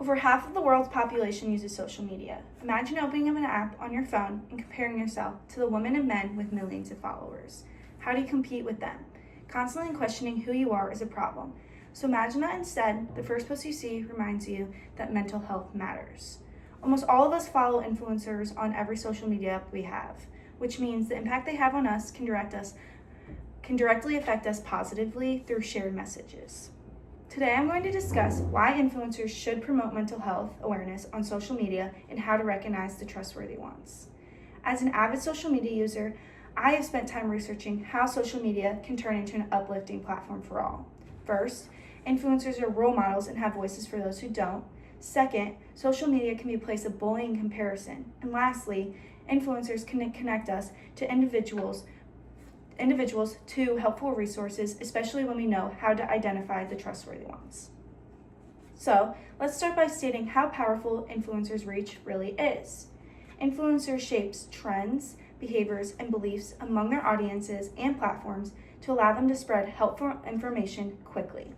Over half of the world's population uses social media. Imagine opening up an app on your phone and comparing yourself to the women and men with millions of followers. How do you compete with them? Constantly questioning who you are is a problem. So imagine that instead, the first post you see reminds you that mental health matters. Almost all of us follow influencers on every social media app we have, which means the impact they have on us can directly affect us positively through shared messages. Today I'm going to discuss why influencers should promote mental health awareness on social media and how to recognize the trustworthy ones. As an avid social media user, I have spent time researching how social media can turn into an uplifting platform for all. First, influencers are role models and have voices for those who don't. Second, social media can be a place of bullying and comparison. And lastly, influencers can connect us to individuals to helpful resources, especially when we know how to identify the trustworthy ones. So let's start by stating how powerful influencers' reach really is. Influencers shapes trends, behaviors, and beliefs among their audiences and platforms to allow them to spread helpful information quickly.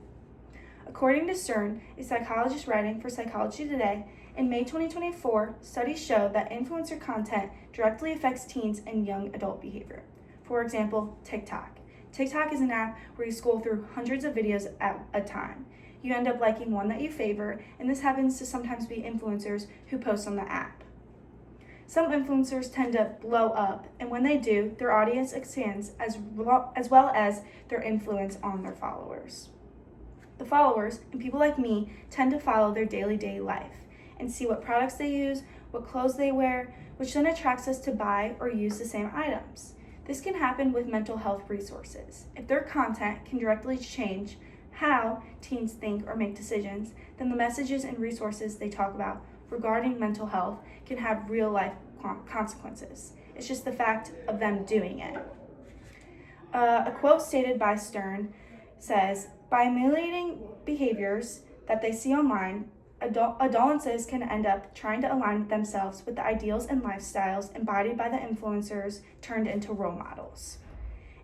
According to Stern, a psychologist writing for Psychology Today, in May 2024, studies show that influencer content directly affects teens and young adult behavior. For example, TikTok. TikTok is an app where you scroll through hundreds of videos at a time. You end up liking one that you favor, and this happens to sometimes be influencers who post on the app. Some influencers tend to blow up, and when they do, their audience expands as well as their influence on their followers. The followers, and people like me, tend to follow their daily life and see what products they use, what clothes they wear, which then attracts us to buy or use the same items. This can happen with mental health resources. If their content can directly change how teens think or make decisions, then the messages and resources they talk about regarding mental health can have real life consequences. It's just the fact of them doing it. A quote stated by Stern says, "By emulating behaviors that they see online, adolescents can end up trying to align themselves with the ideals and lifestyles embodied by the influencers turned into role models."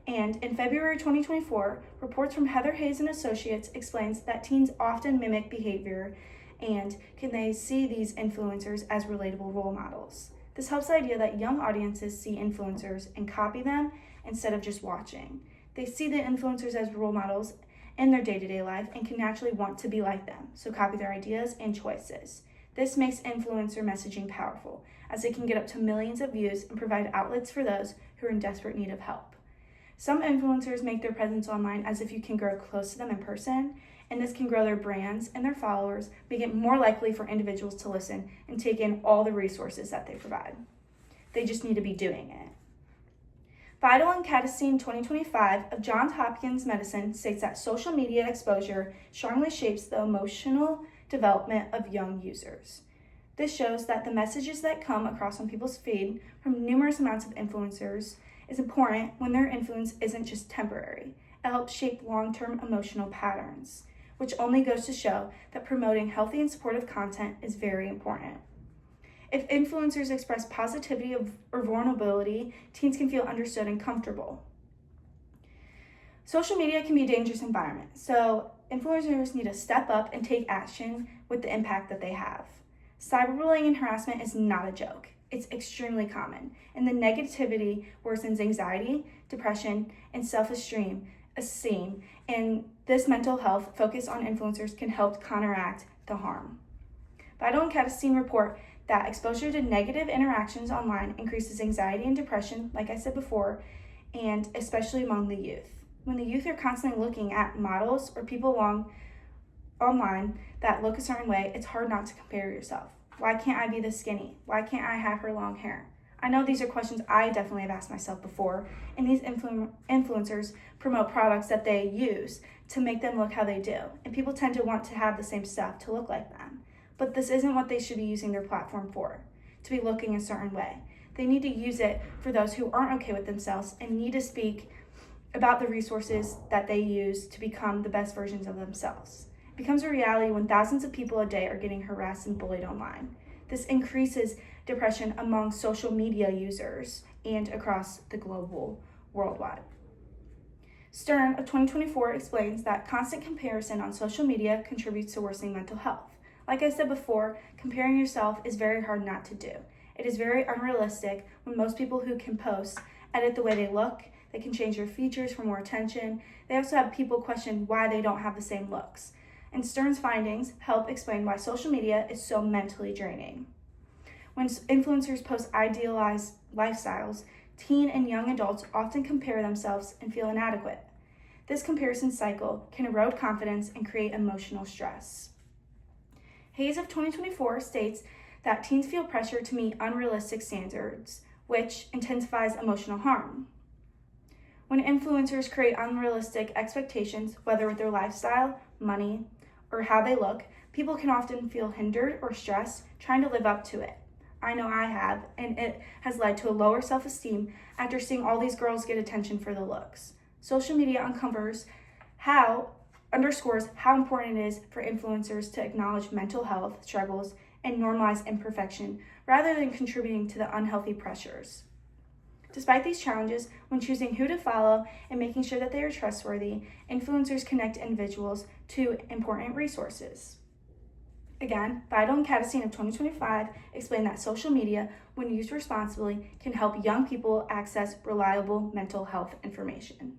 And in February 2024, reports from Heather Hayes and Associates explains that teens often mimic behavior and they see these influencers as relatable role models. This helps the idea that young audiences see influencers and copy them instead of just watching. They see the influencers as role models in their day-to-day life and can naturally want to be like them, so copy their ideas and choices. This makes influencer messaging powerful, as it can get up to millions of views and provide outlets for those who are in desperate need of help. Some influencers make their presence online as if you can grow close to them in person, and this can grow their brands and their followers, making it more likely for individuals to listen and take in all the resources that they provide. They just need to be doing it. Vidal and Katestein 2025 of Johns Hopkins Medicine states that social media exposure strongly shapes the emotional development of young users. This shows that the messages that come across on people's feed from numerous amounts of influencers is important when their influence isn't just temporary. It helps shape long-term emotional patterns, which only goes to show that promoting healthy and supportive content is very important. If influencers express positivity or vulnerability, teens can feel understood and comfortable. Social media can be a dangerous environment, so influencers need to step up and take action with the impact that they have. Cyberbullying and harassment is not a joke. It's extremely common, and the negativity worsens anxiety, depression, and self-esteem, and this mental health focus on influencers can help counteract the harm. Vidal and Katestein report that exposure to negative interactions online increases anxiety and depression, like I said before, and especially among the youth. When the youth are constantly looking at models or people online that look a certain way, it's hard not to compare yourself. Why can't I be this skinny? Why can't I have her long hair? I know these are questions I definitely have asked myself before, and these influencers promote products that they use to make them look how they do, and people tend to want to have the same stuff to look like them. But this isn't what they should be using their platform for, to be looking a certain way. They need to use it for those who aren't okay with themselves and need to speak about the resources that they use to become the best versions of themselves. It becomes a reality when thousands of people a day are getting harassed and bullied online. This increases depression among social media users and across the global worldwide. Stern of 2024 explains that constant comparison on social media contributes to worsening mental health. Like I said before, comparing yourself is very hard not to do. It is very unrealistic when most people who can post edit the way they look, they can change their features for more attention. They also have people question why they don't have the same looks. And Stern's findings help explain why social media is so mentally draining. When influencers post idealized lifestyles, teen and young adults often compare themselves and feel inadequate. This comparison cycle can erode confidence and create emotional stress. Hayes of 2024 states that teens feel pressure to meet unrealistic standards, which intensifies emotional harm. When influencers create unrealistic expectations, whether with their lifestyle, money, or how they look, people can often feel hindered or stressed trying to live up to it. I know I have, and it has led to a lower self-esteem after seeing all these girls get attention for the looks. Social media underscores how important it is for influencers to acknowledge mental health struggles and normalize imperfection rather than contributing to the unhealthy pressures. Despite these challenges, when choosing who to follow and making sure that they are trustworthy, influencers connect individuals to important resources. Again, Vidal and Catastine of 2025 explain that social media, when used responsibly, can help young people access reliable mental health information.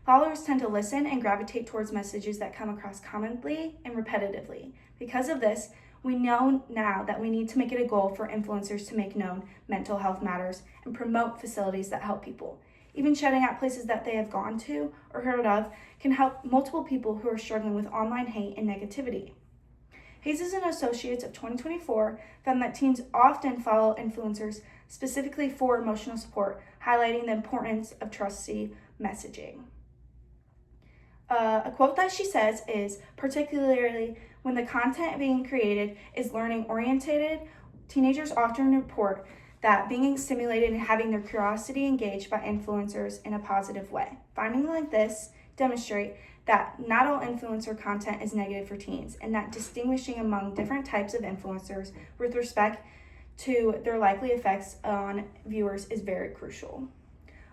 Followers tend to listen and gravitate towards messages that come across commonly and repetitively. Because of this, we know now that we need to make it a goal for influencers to make known mental health matters and promote facilities that help people. Even shouting out places that they have gone to or heard of can help multiple people who are struggling with online hate and negativity. Hayes and Associates of 2024 found that teens often follow influencers specifically for emotional support, highlighting the importance of trusty messaging. A quote that she says is, particularly when the content being created is learning-oriented, teenagers often report that being stimulated and having their curiosity engaged by influencers in a positive way. Findings like this demonstrate that not all influencer content is negative for teens, and that distinguishing among different types of influencers with respect to their likely effects on viewers is very crucial.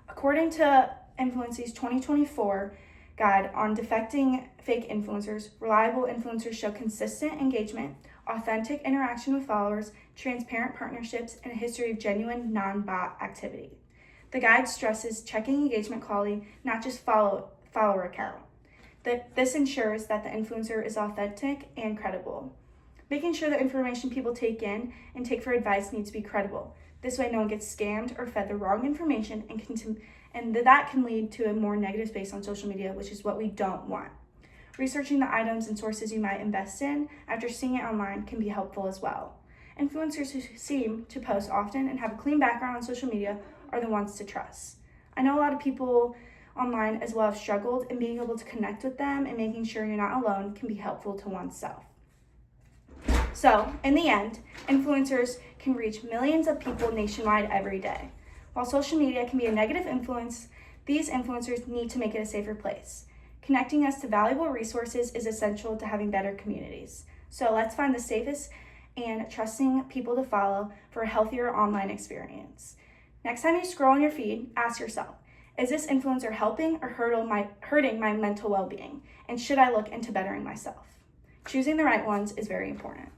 According to Influency's 2024 guide on defecting fake influencers, reliable influencers show consistent engagement, authentic interaction with followers, transparent partnerships, and a history of genuine non-bot activity. The guide stresses checking engagement quality, not just follower account. This ensures that the influencer is authentic and credible. Making sure the information people take in and take for advice needs to be credible. This way no one gets scammed or fed the wrong information, and that can lead to a more negative space on social media, which is what we don't want. Researching the items and sources you might invest in after seeing it online can be helpful as well. Influencers who seem to post often and have a clean background on social media are the ones to trust. I know a lot of people online as well have struggled, and being able to connect with them and making sure you're not alone can be helpful to oneself. So, in the end, influencers can reach millions of people nationwide every day. While social media can be a negative influence, these influencers need to make it a safer place. Connecting us to valuable resources is essential to having better communities. So let's find the safest and trusting people to follow for a healthier online experience. Next time you scroll on your feed, ask yourself, is this influencer helping or hurting my mental well-being? And should I look into bettering myself? Choosing the right ones is very important.